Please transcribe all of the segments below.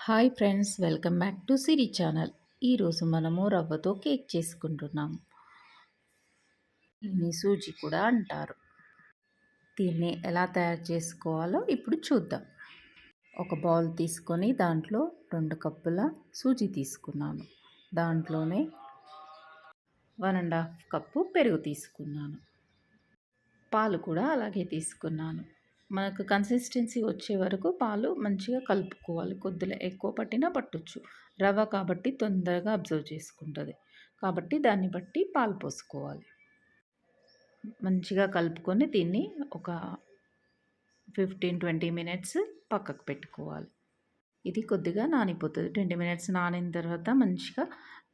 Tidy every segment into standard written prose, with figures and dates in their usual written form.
Hi friends, welcome back to Siri channel. ఈరోజు మనము రవ్వతో కేక్ చేసుకుంటున్నాం. దీన్ని సూజీ కూడా అంటారు. దీన్ని ఎలా తయారు చేసుకోవాలో ఇప్పుడు చూద్దాం. ఒక బౌల్ తీసుకొని దాంట్లో 2 కప్పుల సూజీ తీసుకున్నాను. దాంట్లోనే 1½ కప్పు పెరుగు తీసుకున్నాను. పాలు కూడా అలాగే తీసుకున్నాను. మనకు కన్సిస్టెన్సీ వచ్చే వరకు పాలు మంచిగా కలుపుకోవాలి. కొద్దిగా ఎక్కువ పట్టినా పట్టొచ్చు. రవ్వ కాబట్టి తొందరగా అబ్జర్వ్ చేసుకుంటుంది. కాబట్టి దాన్ని బట్టి పాలు పోసుకోవాలి. మంచిగా కలుపుకొని దీన్ని ఒక 15-20 మినిట్స్ పక్కకు పెట్టుకోవాలి. ఇది కొద్దిగా నానిపోతుంది. 20 మినిట్స్ నానిన తర్వాత మంచిగా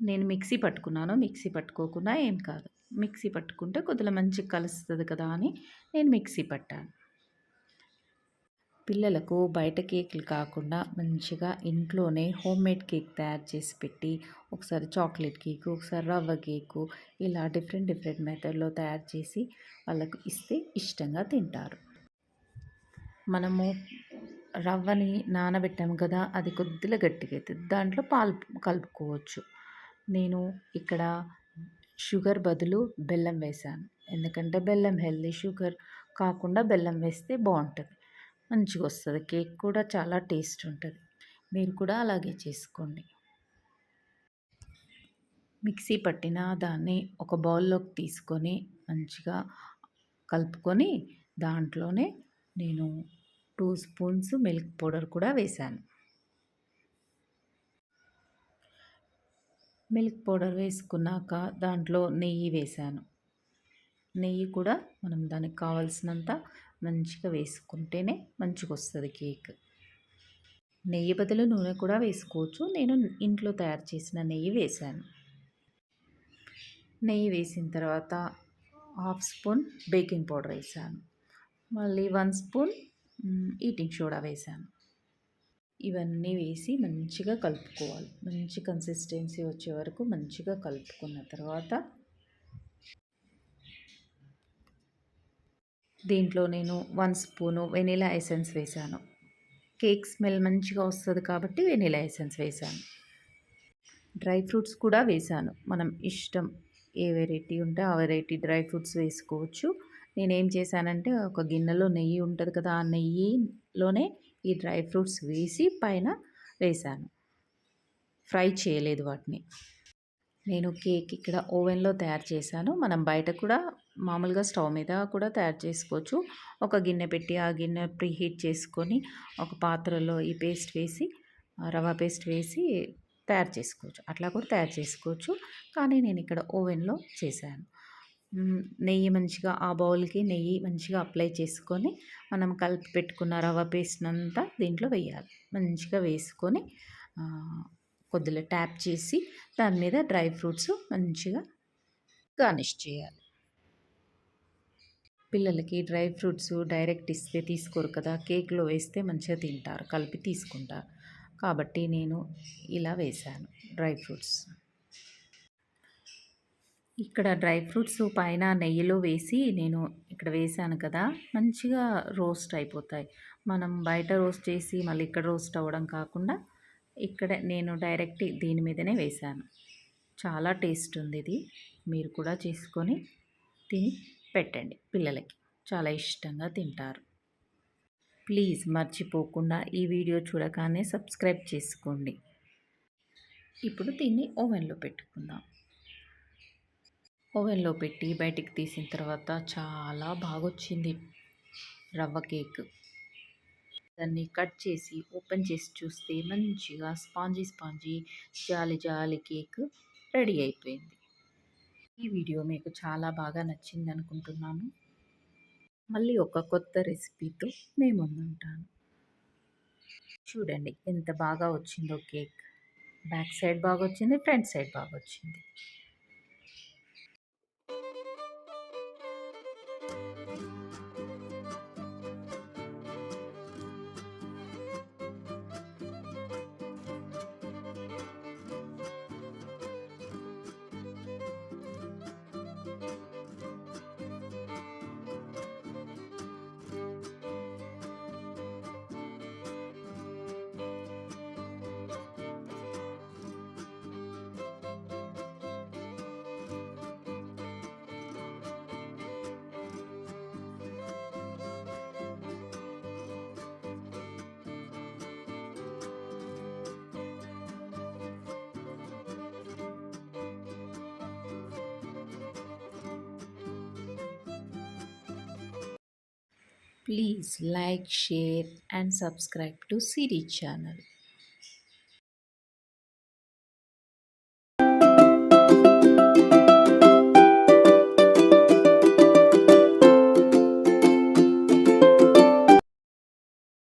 నేను మిక్సీ పట్టుకున్నాను. మిక్సీ పట్టుకోకుండా ఏం కాదు. మిక్సీ పట్టుకుంటే కొద్దిగా మంచిగా కలుస్తుంది కదా అని నేను మిక్సీ పట్టాను. పిల్లలకు బయట కేకులు కాకుండా మంచిగా ఇంట్లోనే హోమ్మేడ్ కేక్ తయారు చేసి పెట్టి, ఒకసారి చాక్లెట్ కేకు, ఒకసారి రవ్వ కేకు, ఇలా డిఫరెంట్ మెథడ్లో తయారు చేసి వాళ్ళకు ఇస్తే ఇష్టంగా తింటారు. మనము రవ్వని నానబెట్టాము కదా, అది కొద్దిగా గట్టిగా అవుతుంది. దాంట్లో పాలు కలుపుకోవచ్చు. నేను ఇక్కడ షుగర్ బదులు బెల్లం వేశాను. ఎందుకంటే బెల్లం హెల్దీ, షుగర్ కాకుండా బెల్లం వేస్తే బాగుంటుంది. మంచిగా వస్తుంది. కేక్ కూడా చాలా టేస్ట్ ఉంటుంది. మీరు కూడా అలాగే చేసుకోండి. మిక్సీ పట్టిన దాన్ని ఒక బౌల్లోకి తీసుకొని మంచిగా కలుపుకొని దాంట్లోనే నేను 2 స్పూన్స్ మిల్క్ పౌడర్ కూడా వేశాను. మిల్క్ పౌడర్ వేసుకున్నాక దాంట్లో నెయ్యి వేశాను. నెయ్యి కూడా మనం దానికి కావాల్సినంత మంచిగా వేసుకుంటేనే మంచిగా వస్తుంది కేక్. నెయ్యి బదులు నూనె కూడా వేసుకోవచ్చు. నేను ఇంట్లో తయారు చేసిన నెయ్యి వేశాను. నెయ్యి వేసిన తర్వాత 1/2 స్పూన్ బేకింగ్ పౌడర్ వేసాను. మళ్ళీ 1 స్పూన్ ఈటింగ్ సోడా వేసాను. ఇవన్నీ వేసి మంచిగా కలుపుకోవాలి. మంచి కన్సిస్టెన్సీ వచ్చే వరకు మంచిగా కలుపుకున్న తర్వాత దీంట్లో నేను 1 స్పూను వెనిలా ఎసెన్స్ వేసాను. కేక్ స్మెల్ మంచిగా వస్తుంది కాబట్టి వెనిలా ఎసెన్స్ వేసాను. డ్రై ఫ్రూట్స్ కూడా వేసాను. మనం ఇష్టం ఏ వెరైటీ ఉంటే ఆ వెరైటీ డ్రై ఫ్రూట్స్ వేసుకోవచ్చు. నేనేం చేశానంటే ఒక గిన్నెలో నెయ్యి ఉంటుంది కదా, ఆ నెయ్యిలోనే ఈ డ్రై ఫ్రూట్స్ వేసి పైన వేసాను. ఫ్రై చేయలేదు వాటిని. నేను కేక్ ఇక్కడ ఓవెన్లో తయారు చేశాను. మనం బయట కూడా మామూలుగా స్టవ్ మీద కూడా తయారు చేసుకోవచ్చు. ఒక గిన్నె పెట్టి ఆ గిన్నె ప్రీహీట్ చేసుకొని ఒక పాత్రలో ఈ పేస్ట్ వేసి, రవ్వ పేస్ట్ వేసి తయారు చేసుకోవచ్చు. అట్లా కూడా తయారు చేసుకోవచ్చు. కానీ నేను ఇక్కడ ఓవెన్లో చేశాను. నెయ్యి మంచిగా ఆ బౌల్కి నెయ్యి మంచిగా అప్లై చేసుకొని మనం కలిపి పెట్టుకున్న రవ్వ పేస్ట్నంతా దీంట్లో వేయాలి. మంచిగా వేసుకొని కొద్దిగా ట్యాప్ చేసి దాని మీద డ్రై ఫ్రూట్స్ మంచిగా గార్నిష్ చేయాలి. పిల్లలకి డ్రై ఫ్రూట్స్ డైరెక్ట్ ఇస్తే తీసుకోరు కదా, కేక్లో వేస్తే మంచిగా తింటారు, కలిపి తీసుకుంటారు. కాబట్టి నేను ఇలా వేశాను డ్రై ఫ్రూట్స్. ఇక్కడ డ్రై ఫ్రూట్స్ పైన నెయ్యిలో వేసి నేను ఇక్కడ వేసాను కదా, మంచిగా రోస్ట్ అయిపోతాయి. మనం బయట రోస్ట్ చేసి మళ్ళీ ఇక్కడ రోస్ట్ అవ్వడం కాకుండా ఇక్కడ నేను డైరెక్ట్ దీని మీదనే వేశాను. చాలా టేస్ట్ ఉంది ఇది. మీరు కూడా చేసుకొని తిని పెట్టండి పిల్లలకి. చాలా ఇష్టంగా తింటారు. ప్లీజ్ మర్చిపోకుండా ఈ వీడియో చూడగానే సబ్స్క్రైబ్ చేసుకోండి. ఇప్పుడు దీన్ని ఓవెన్లో పెట్టుకుందాం. ఓవెన్లో పెట్టి బయటికి తీసిన తర్వాత చాలా బాగా వచ్చింది రవ్వ కేక్. దాన్ని కట్ చేసి ఓపెన్ చేసి చూస్తే మంచిగా స్పాంజీ జాలి కేక్ రెడీ అయిపోయింది. ఈ వీడియో మీకు చాలా బాగా నచ్చింది అనుకుంటున్నాను. మళ్ళీ ఒక కొత్త రెసిపీతో మీ ముందుంటాను. చూడండి ఎంత బాగా వచ్చిందో కేక్. బ్యాక్ సైడ్ బాగా వచ్చింది, ఫ్రంట్ సైడ్ బాగా వచ్చింది. Please like, share and subscribe to Siri channel.